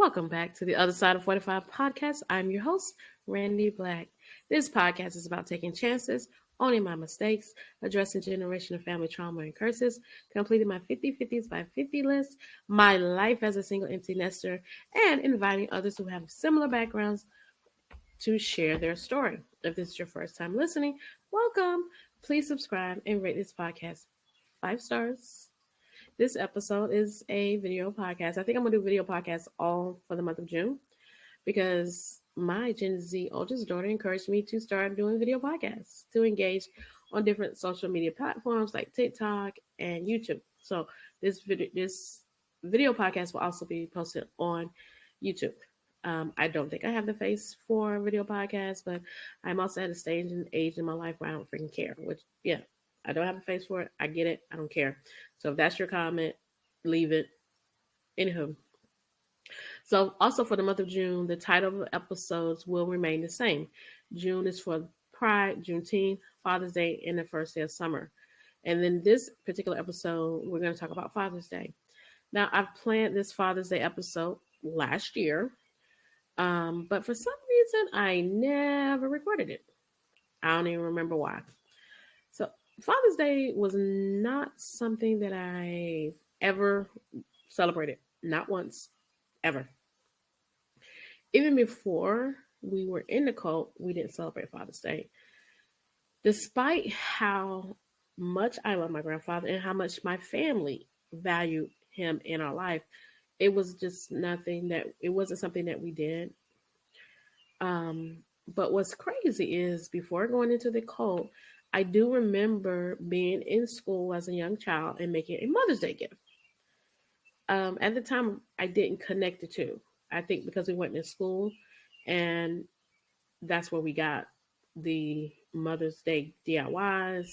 Welcome back to the Other Side of 45 podcast. I'm your host, Randy Black. This podcast is about taking chances, owning my mistakes, addressing generational family trauma and curses, completing my 50/50s by 50 list, my life as a single empty nester, and inviting others who have similar backgrounds to share their story. If this is your first time listening, welcome. Please subscribe and rate this podcast 5 stars. This episode is a video podcast. I think I'm going to do video podcasts all for the month of June because my Gen Z oldest daughter encouraged me to start doing video podcasts to engage on different social media platforms like TikTok and YouTube. So this video podcast will also be posted on YouTube. I don't think I have the face for video podcasts, but I'm also at a stage and age in my life where I don't freaking care. Which, yeah, I don't have a face for it. I get it. I don't care. So if that's your comment, leave it. Anywho. So also for the month of June, the title of the episodes will remain the same. June is for Pride, Juneteenth, Father's Day, and the first day of summer. And then this particular episode, we're going to talk about Father's Day. Now, I've planned this Father's Day episode last year, but for some reason, I never recorded it. I don't even remember why. So Father's Day was not something that I ever celebrated. Not once, ever. Even before we were in the cult, we didn't celebrate Father's Day. Despite how much I love my grandfather and how much my family valued him in our life, it was just it wasn't something that we did. But what's crazy is before going into the cult, I do remember being in school as a young child and making a Mother's Day gift. At the time, I didn't connect the two. I think because we went to school, and that's where we got the Mother's Day DIYs.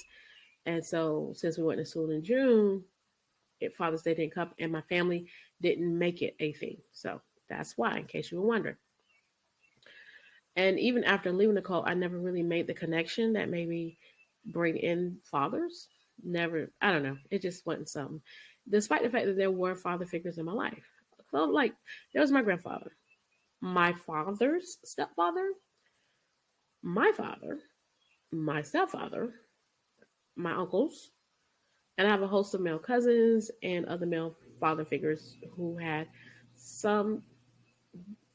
And so, since we went to school in June, Father's Day didn't come, and my family didn't make it a thing. So that's why, in case you were wondering. And even after leaving the cult, I never really made the connection that maybe bring in fathers. Never, I don't know. It just wasn't something. Despite the fact that there were father figures in my life. So, like, there was my grandfather, my father's stepfather, my father, my stepfather, my uncles, and I have a host of male cousins and other male father figures who had some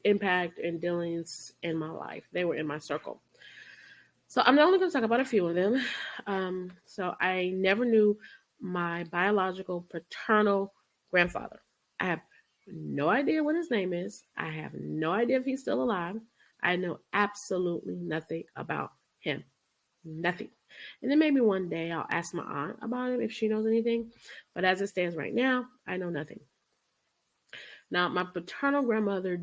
impact and dealings in my life. They were in my circle. So I'm only going to talk about a few of them. So I never knew my biological paternal grandfather. I have no idea what his name is. I have no idea if he's still alive. I know absolutely nothing about him. Nothing. And then maybe one day I'll ask my aunt about him if she knows anything. But as it stands right now, I know nothing. Now, my paternal grandmother,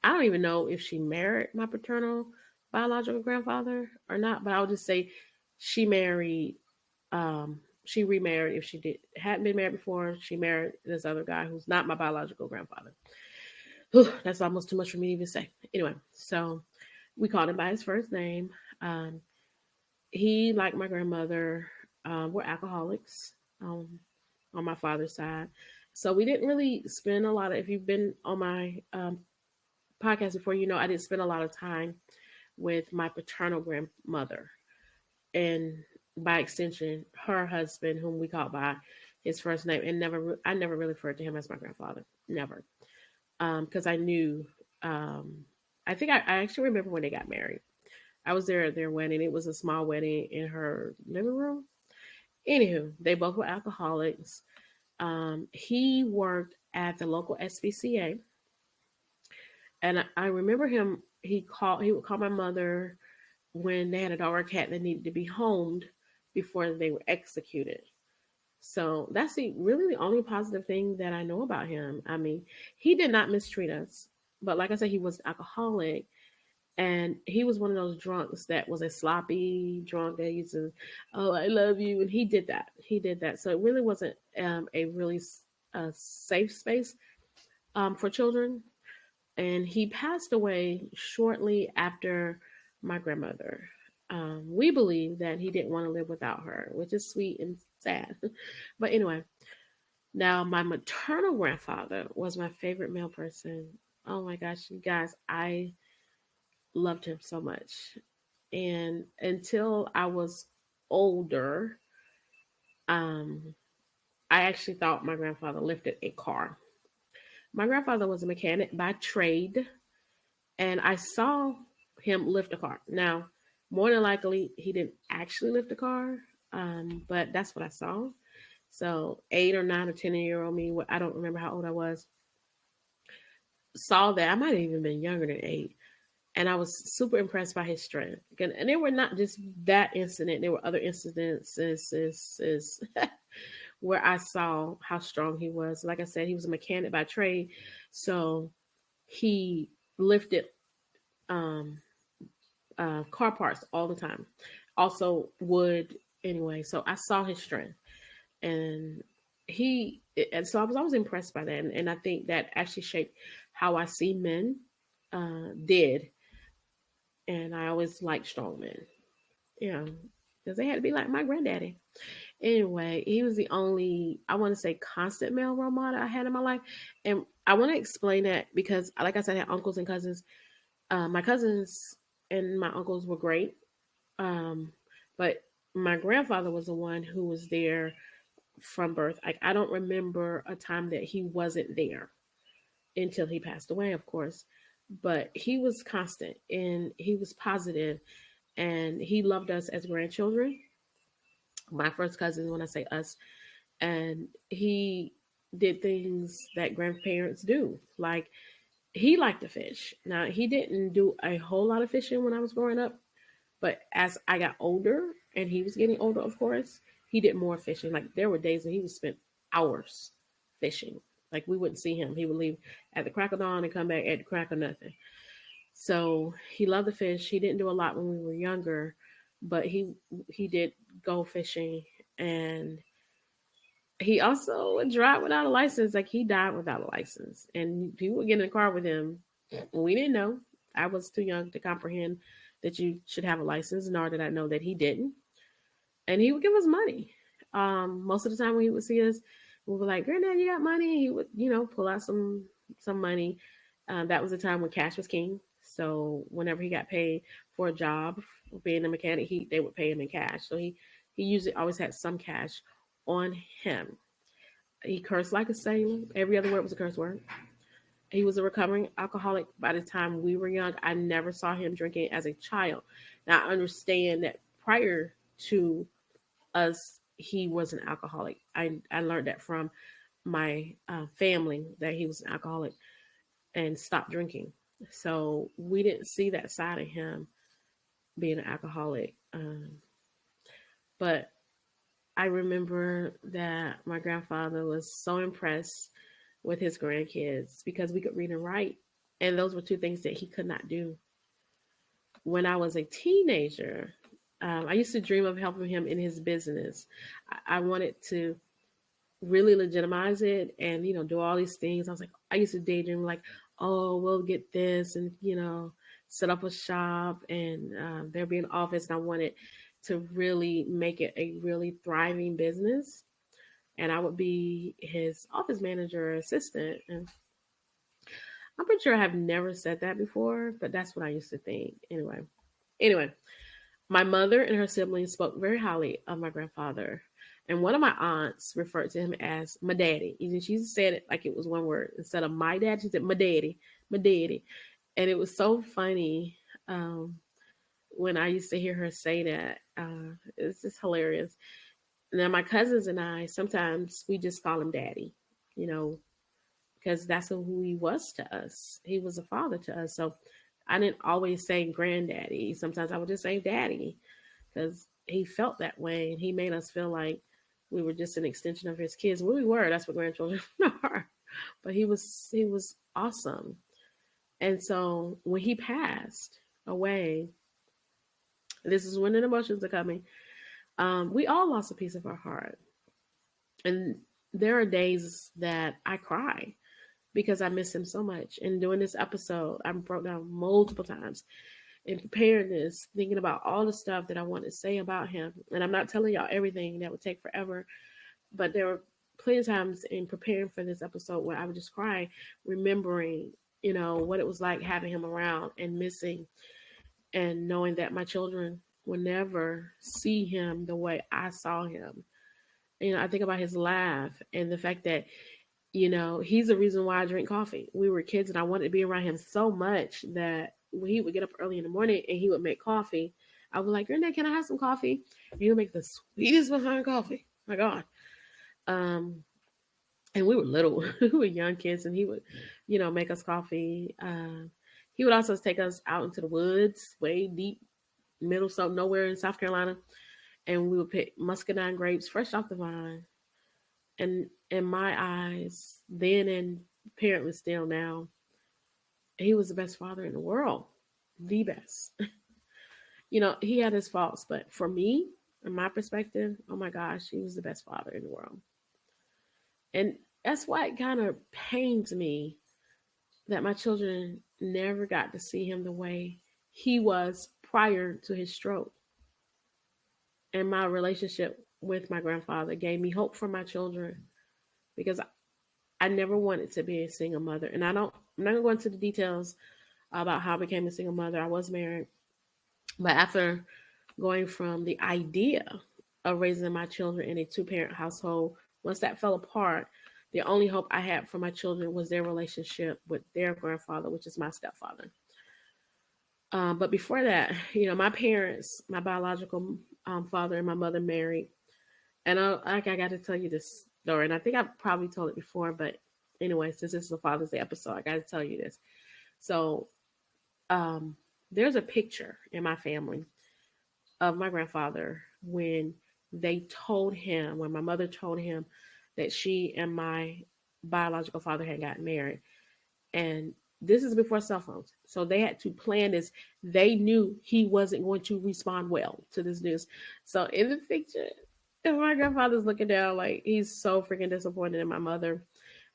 I don't even know if she married my paternal biological grandfather or not, but I'll just say she married, she remarried if she hadn't been married before. She married this other guy who's not my biological grandfather. Whew, that's almost too much for me to even say. Anyway, so we called him by his first name. He, like my grandmother, were alcoholics on my father's side. So we didn't really spend a lot of, if you've been on my podcast before, you know I didn't spend a lot of time with my paternal grandmother. And by extension, her husband, whom we called by his first name. And I never really referred to him as my grandfather. Never. Because I knew, I think I actually remember when they got married. I was there at their wedding. It was a small wedding in her living room. Anywho, they both were alcoholics. He worked at the local SPCA. And I remember him, he would call my mother when they had a dog or cat that needed to be homed before they were executed. So that's really the only positive thing that I know about him. I mean, he did not mistreat us. But like I said, he was an alcoholic. And he was one of those drunks that was a sloppy drunk that used to, oh, I love you. And he did that. So it really wasn't a really safe space for children. And he passed away shortly after my grandmother. We believe that he didn't want to live without her, which is sweet and sad. But anyway, now my maternal grandfather was my favorite male person Oh my gosh, you guys, I loved him so much. And until I was older, um, I actually thought my grandfather lifted a car. My grandfather was a mechanic by trade, and I saw him lift a car. Now, more than likely, he didn't actually lift a car, but that's what I saw. So, 8 or 9 or 10 year old me, I don't remember how old I was, saw that. I might have even been younger than 8. And I was super impressed by his strength. And they were not just that incident, there were other incidences where I saw how strong he was. Like I said, he was a mechanic by trade. So he lifted um, car parts all the time. Also wood anyway. So I saw his strength, and and so I was always impressed by that. And I think that actually shaped how I see men did. And I always liked strong men. Yeah, because they had to be like my granddaddy. Anyway, he was the only, I want to say, constant male role model I had in my life. And I want to explain that because, like I said, I had uncles and cousins. My cousins and my uncles were great. Um, but my grandfather was the one who was there from birth. I don't remember a time that he wasn't there until he passed away, of course. But he was constant and he was positive, and he loved us as grandchildren. My first cousin, when I say us, and he did things that grandparents do. Like, he liked to fish. Now, he didn't do a whole lot of fishing when I was growing up, but as I got older and he was getting older, of course, he did more fishing. Like, there were days that he would spend hours fishing. Like, we wouldn't see him. He would leave at the crack of dawn and come back at the crack of nothing. So he loved the fish. He didn't do a lot when we were younger, but he did go fishing, and he also would drive without a license. Like, he died without a license, and people would get in the car with him. We didn't know. I was too young to comprehend that you should have a license, nor did I know that he didn't. And he would give us money. Most of the time when he would see us, we were like, "Granddad, you got money?" He would, pull out some money. That was a time when cash was king. So whenever he got paid for a job, being a mechanic, they would pay him in cash. So he usually always had some cash on him. He cursed like a sailor. Every other word was a curse word. He was a recovering alcoholic by the time we were young. I never saw him drinking as a child. Now, I understand that prior to us, he was an alcoholic. I learned that from my family, that he was an alcoholic and stopped drinking. So we didn't see that side of him being an alcoholic. But I remember that my grandfather was so impressed with his grandkids because we could read and write. And those were two things that he could not do. When I was a teenager, I used to dream of helping him in his business. I wanted to really legitimize it and, do all these things. I used to daydream like, oh, we'll get this and, set up a shop and there'll be an office. And I wanted to really make it a really thriving business. And I would be his office manager or assistant. And I'm pretty sure I have never said that before, but that's what I used to think. Anyway, my mother and her siblings spoke very highly of my grandfather. And one of my aunts referred to him as my daddy. She said it like it was one word. Instead of my dad, she said my daddy, my daddy. And it was so funny when I used to hear her say that. It's just hilarious. Now, my cousins and I, sometimes we just call him daddy, you know, because that's who he was to us. He was a father to us. So I didn't always say granddaddy. Sometimes I would just say daddy because he felt that way and he made us feel like we were just an extension of his kids. Well, we were. That's what grandchildren are. But he was awesome. And so when he passed away, this is when the emotions are coming. We all lost a piece of our heart. And there are days that I cry because I miss him so much. And doing this episode, I broke down multiple times in preparing this, thinking about all the stuff that I want to say about him. And I'm not telling y'all everything, that would take forever. But there were plenty of times in preparing for this episode where I would just cry, remembering what it was like having him around and missing, and knowing that my children will never see him the way I saw him. I think about his laugh and the fact that, he's the reason why I drink coffee. We were kids and I wanted to be around him so much that when he would get up early in the morning and he would make coffee, I was like, Granddad, can I have some coffee? And he would make the sweetest behind coffee. My God. Um, and we were little, we were young kids, and he would, make us coffee. He would also take us out into the woods, way deep, middle, so nowhere in South Carolina, and we would pick muscadine grapes fresh off the vine. And in my eyes, then and apparently still now, he was the best father in the world, the best. He had his faults, but for me, in my perspective, oh my gosh, he was the best father in the world. And that's why it kind of pains me that my children never got to see him the way he was prior to his stroke. And my relationship with my grandfather gave me hope for my children, because I never wanted to be a single mother. And I'm not going to go into the details about how I became a single mother. I was married. But after going from the idea of raising my children in a two-parent household, once that fell apart, the only hope I had for my children was their relationship with their grandfather, which is my stepfather. But before that, my parents, my biological father and my mother married. And I got to tell you this story. And I think I've probably told it before, but anyway, since this is a Father's Day episode, I got to tell you this. So there's a picture in my family of my grandfather when my mother told him that she and my biological father had gotten married. And this is before cell phones. So they had to plan this. They knew he wasn't going to respond well to this news. So in the picture, my grandfather's looking down like he's so freaking disappointed in my mother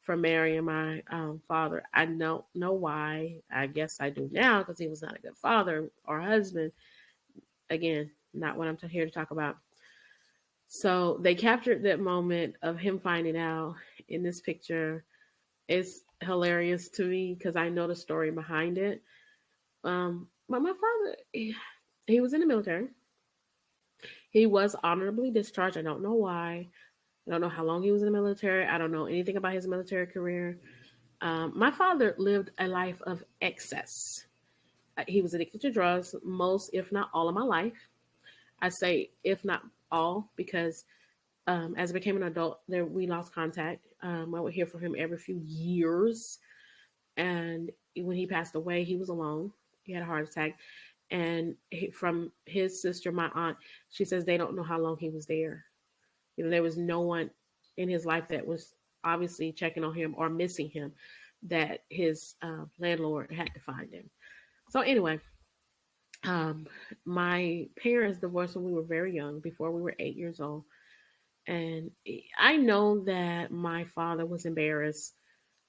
for marrying my father. I don't know why. I guess I do now, because he was not a good father or husband. Again, not what I'm here to talk about. So they captured that moment of him finding out in this picture. It's hilarious to me because I know the story behind it. But my father, he was in the military. He was honorably discharged. I don't know why. I don't know how long he was in the military. I don't know anything about his military career. My father lived a life of excess. He was addicted to drugs most, if not all, of my life. I say if not all because as I became an adult, we lost contact. I would hear from him every few years. And when he passed away, he was alone. He had a heart attack. And from his sister, my aunt, she says they don't know how long he was there. There was no one in his life that was obviously checking on him or missing him, that his landlord had to find him. So anyway, my parents divorced when we were very young, before we were 8 years old. And I know that my father was embarrassed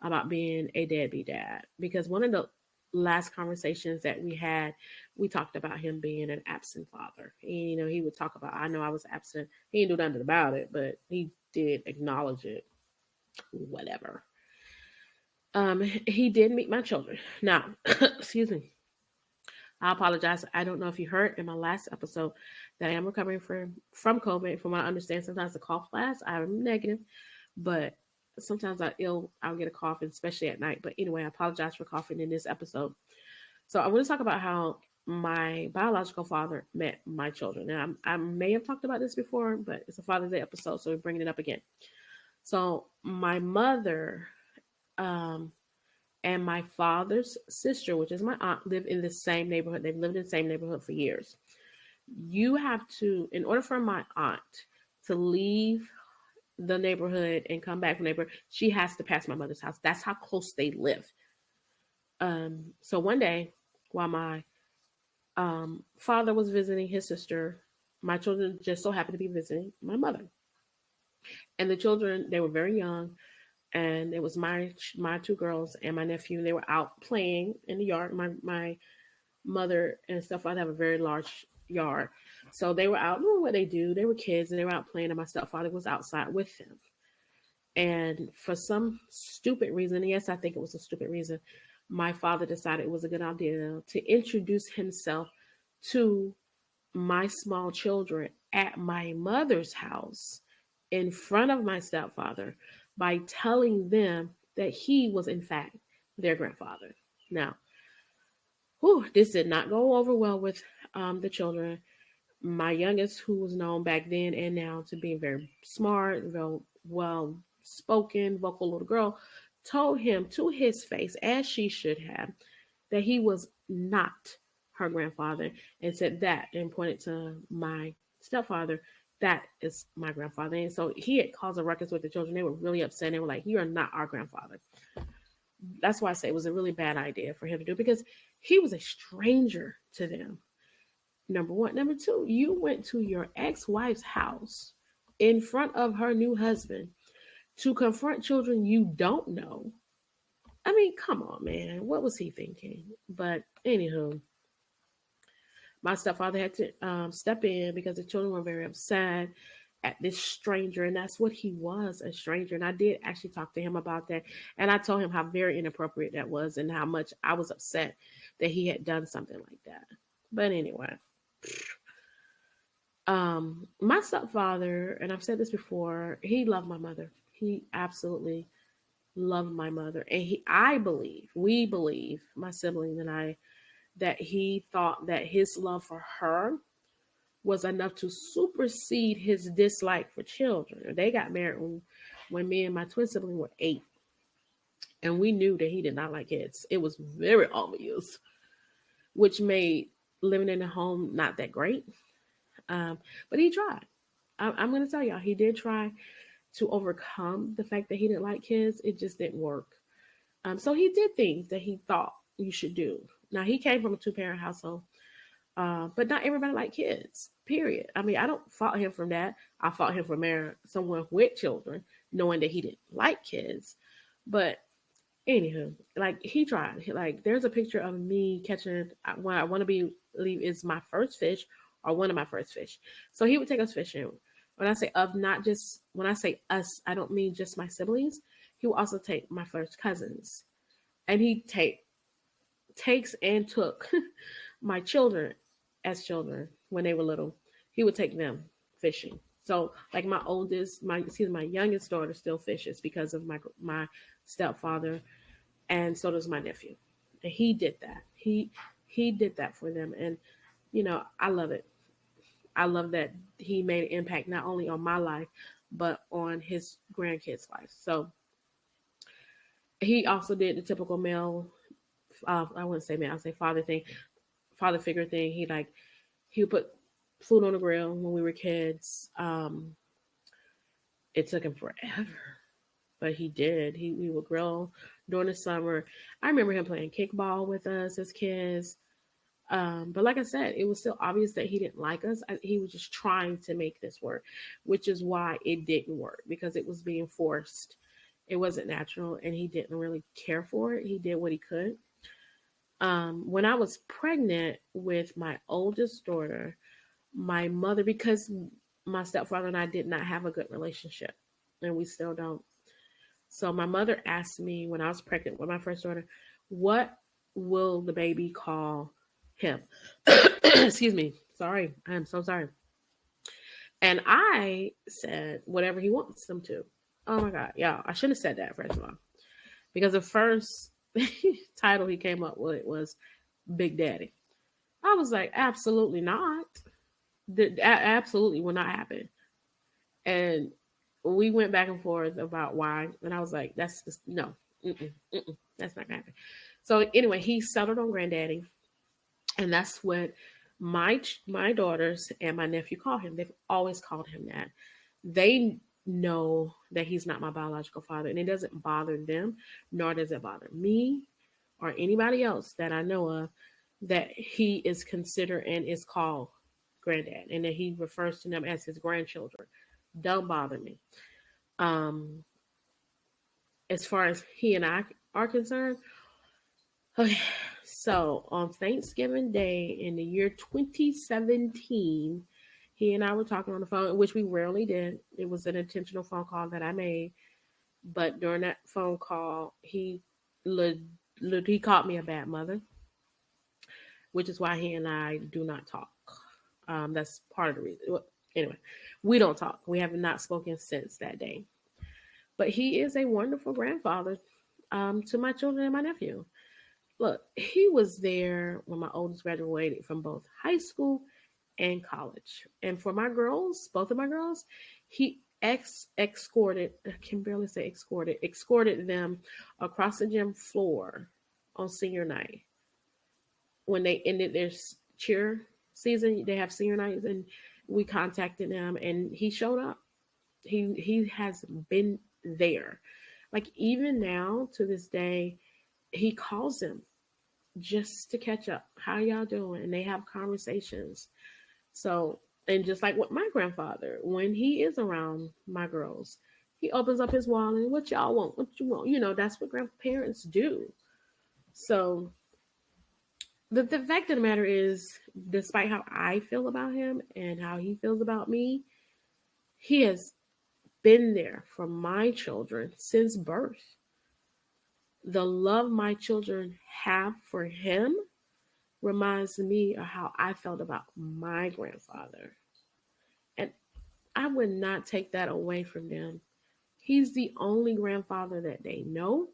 about being a deadbeat dad, because one of the last conversations that we had, we talked about him being an absent father. He would talk about, I know I was absent. He didn't do nothing about it, but he did acknowledge it. Whatever. He did meet my children. Now, excuse me. I apologize. I don't know if you heard in my last episode that I am recovering from COVID. From what I understand, sometimes the cough lasts. I'm negative, but sometimes I'll get a cough, especially at night. But anyway, I apologize for coughing in this episode. So I want to talk about how my biological father met my children. And I may have talked about this before, but it's a Father's Day episode, so we're bringing it up again. So my mother and my father's sister, which is my aunt, live in the same neighborhood. They've lived in the same neighborhood for years. You have to, in order for my aunt to leave the neighborhood and come back from the neighborhood, she has to pass my mother's house. That's how close they live. So one day, while my father was visiting his sister, my children just so happened to be visiting my mother. And the children, they were very young. And it was my two girls and my nephew. They were out playing in the yard. My mother and stepfather have a very large yard. So they were out doing what they do. They were kids and they were out playing, and my stepfather was outside with them. And for some stupid reason, yes, I think it was a stupid reason, my father decided it was a good idea to introduce himself to my small children at my mother's house in front of my stepfather by telling them that he was, in fact, their grandfather. Now, this did not go over well with the children. My youngest, who was known back then and now to be very smart, very well spoken, vocal little girl, told him to his face, as she should have, that he was not her grandfather, and said that and pointed to my stepfather, that is my grandfather. And so he had caused a ruckus with the children. They were really upset. They were like, "You are not our grandfather." That's why I say it was a really bad idea for him to do, because he was a stranger to them. Number one. Number two, you went to your ex-wife's house in front of her new husband to confront children you don't know. I mean, come on, man. What was he thinking? But anywho, my stepfather had to step in because the children were very upset at this stranger, and that's what he was, a stranger. And I did actually talk to him about that, and I told him how very inappropriate that was and how much I was upset that he had done something like that. But anyway, my stepfather, and I've said this before, he loved my mother. He absolutely loved my mother, and we believe, my sibling and I, that he thought that his love for her was enough to supersede his dislike for children. They got married when me and my twin sibling were 8, and we knew that he did not like kids. It was very obvious, which made living in a home not that great. But he tried. I'm going to tell y'all, he did try to overcome the fact that he didn't like kids. It just didn't work. So he did things that he thought you should do. Now, he came from a 2-parent household, but not everybody liked kids, period. I mean, I don't fault him from that. I fault him for marrying someone with children, knowing that he didn't like kids. But anywho, like, he tried. Like, there's a picture of me catching what I want to believe is my first fish, or one of my first fish. So he would take us fishing. When I say when I say us, I don't mean just my siblings. He would also take my first cousins, and he takes and took my children as children when they were little. He would take them fishing. So, like, my youngest daughter still fishes because of my stepfather, and so does my nephew. And he did that. He did that for them, and I love it. I love that he made an impact not only on my life, but on his grandkids' life. So he also did the typical male, I wouldn't say male, I'll say father figure thing. He would put food on the grill when we were kids. It took him forever, but he did. We would grill during the summer. I remember him playing kickball with us as kids. But like I said, it was still obvious that he didn't like us. He was just trying to make this work, which is why it didn't work, because it was being forced. It wasn't natural, and he didn't really care for it. He did what he could. When I was pregnant with my oldest daughter, my mother, because my stepfather and I did not have a good relationship, and we still don't. So my mother asked me when I was pregnant with my first daughter, what will the baby call him? Excuse me. Sorry. I am so sorry. And I said, whatever he wants them to. Oh my God. Y'all, I shouldn't have said that, first of all. Because the first title he came up with was Big Daddy. I was like, absolutely not. That absolutely will not happen. And we went back and forth about why. And I was like, that's just, no. That's not going to happen. So anyway, he settled on Granddaddy. And that's what my daughters and my nephew call him. They've always called him that. They know that he's not my biological father, and it doesn't bother them, nor does it bother me or anybody else that I know of, that he is considered and is called Granddad, and that he refers to them as his grandchildren. Don't bother me. As far as he and I are concerned, okay. So on Thanksgiving Day in the year 2017, he and I were talking on the phone, which we rarely did. It was an intentional phone call that I made. But during that phone call, he he called me a bad mother, which is why he and I do not talk. That's part of the reason. Well, anyway, we don't talk. We have not spoken since that day. But he is a wonderful grandfather to my children and my nephew. Look, he was there when my oldest graduated from both high school and college. And for my girls, both of my girls, he escorted, I can barely say escorted them across the gym floor on senior night when they ended their cheer season. They have senior nights, and we contacted him, and he showed up. He has been there. Like even now to this day, he calls them just to catch up. How y'all doing? And they have conversations. So, and just like with my grandfather, when he is around my girls, he opens up his wallet. What y'all want? What you want? That's what grandparents do. So the fact of the matter is, despite how I feel about him and how he feels about me, he has been there for my children since birth. The love my children have for him reminds me of how I felt about my grandfather. And I would not take that away from them. He's the only grandfather that they know.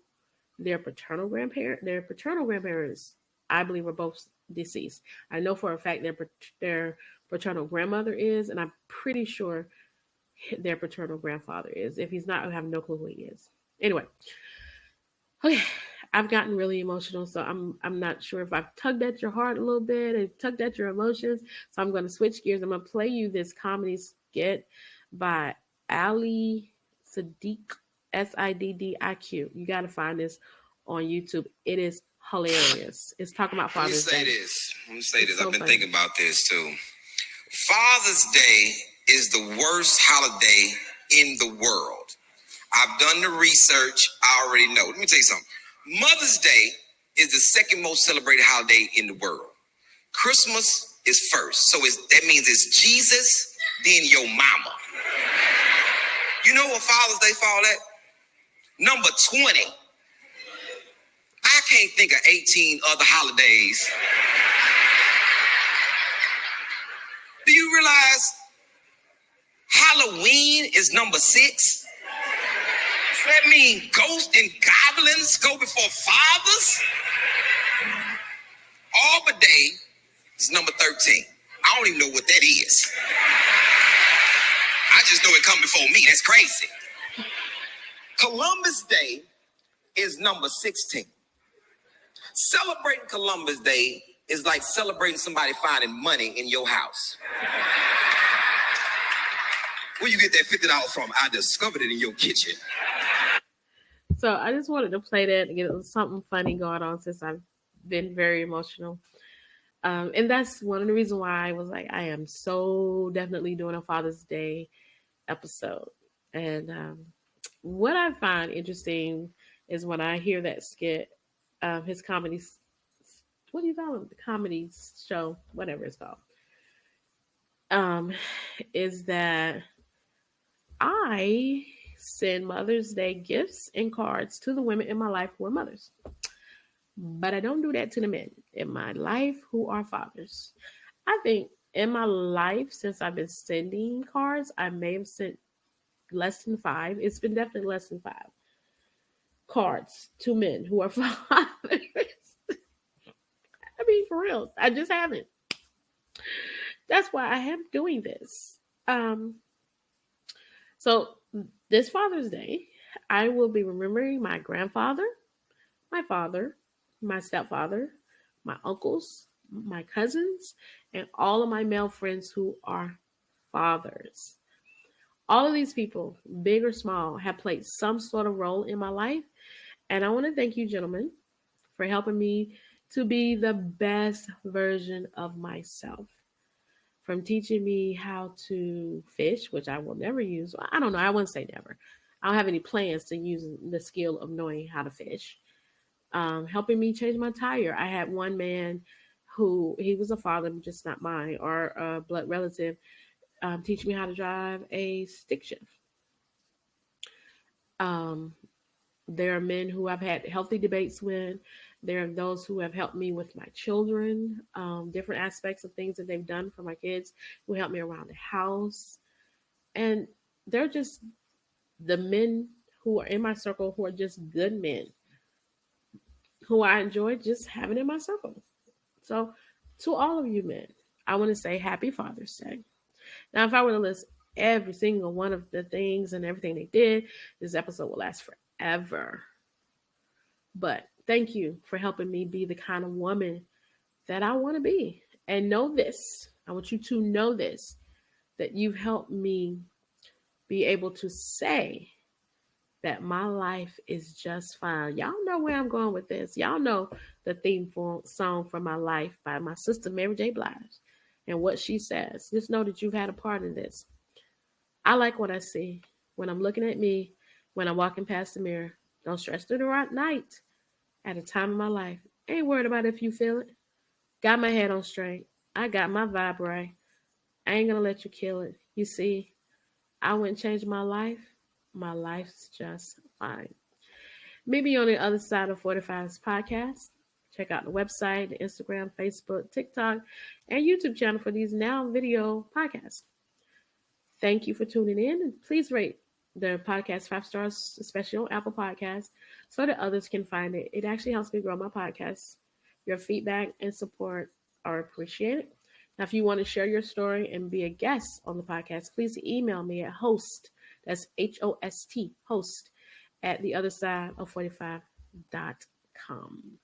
Their paternal grandparents, I believe, are both deceased. I know for a fact their paternal grandmother is, and I'm pretty sure their paternal grandfather is. If he's not, I have no clue who he is. Anyway, okay, I've gotten really emotional, so I'm not sure if I've tugged at your heart a little bit and tugged at your emotions. So I'm going to switch gears. I'm going to play you this comedy skit by Ali Siddiq, Siddiq. You got to find this on YouTube. It is hilarious. It's talking about Father's Day. Let me say this. I've been thinking about this too. Father's Day is the worst holiday in the world. I've done the research. I already know. Let me tell you something. Mother's Day is the second most celebrated holiday in the world. Christmas is first. So that means it's Jesus, then your mama. You know what Father's Day fall at? Number 20. I can't think of 18 other holidays. Do you realize Halloween is number 6? That means ghosts and goblins go before fathers? Arbor Day is number 13. I don't even know what that is. I just know it come before me. That's crazy. Columbus Day is number 16. Celebrating Columbus Day is like celebrating somebody finding money in your house. Where you get that $50 from? I discovered it in your kitchen. So I just wanted to play that and get something funny going on since I've been very emotional. And that's one of the reasons why I was like, I am so definitely doing a Father's Day episode. And what I find interesting is when I hear that skit, his comedy, what do you call it? The comedy show, whatever it's called, is that I send Mother's Day gifts and cards to the women in my life who are mothers. But I don't do that to the men in my life who are fathers. I think in my life, since I've been sending cards, I may have sent less than 5. It's been definitely less than 5 cards to men who are fathers. I mean, for real, I just haven't. That's why I am doing this. So this Father's Day, I will be remembering my grandfather, my father, my stepfather, my uncles, my cousins, and all of my male friends who are fathers. All of these people, big or small, have played some sort of role in my life. And I want to thank you, gentlemen, for helping me to be the best version of myself. From teaching me how to fish, which I will never use. I don't know. I wouldn't say never. I don't have any plans to use the skill of knowing how to fish. Helping me change my tire. I had one man who, he was a father, just not mine, or a blood relative, teach me how to drive a stick shift. There are men who I've had healthy debates with. There are those who have helped me with my children, different aspects of things that they've done for my kids, who help me around the house. And they're just the men who are in my circle who are just good men who I enjoy just having in my circle. So, to all of you men, I want to say happy Father's Day. Now, if I were to list every single one of the things and everything they did, this episode will last forever. But thank you for helping me be the kind of woman that I want to be. And know this, I want you to know this, that you've helped me be able to say that my life is just fine. Y'all know where I'm going with this. Y'all know the theme song for my life by my sister Mary J. Blige and what she says. Just know that you've had a part in this. I like what I see when I'm looking at me, when I'm walking past the mirror. Don't stress through the night at a time in my life. Ain't worried about if you feel it. Got my head on straight. I got my vibe right. I ain't gonna let you kill it. You see, I wouldn't change my life. My life's just fine. Maybe on the other side of 45's podcast. Check out the website, the Instagram, Facebook, TikTok, and YouTube channel for these now video podcasts. Thank you for tuning in, and please rate the podcast 5 stars, especially on Apple Podcasts, so that others can find it. It actually helps me grow my podcast. Your feedback and support are appreciated. Now, if you want to share your story and be a guest on the podcast, please email me at host, that's HOST, host, at theothersideof45.com.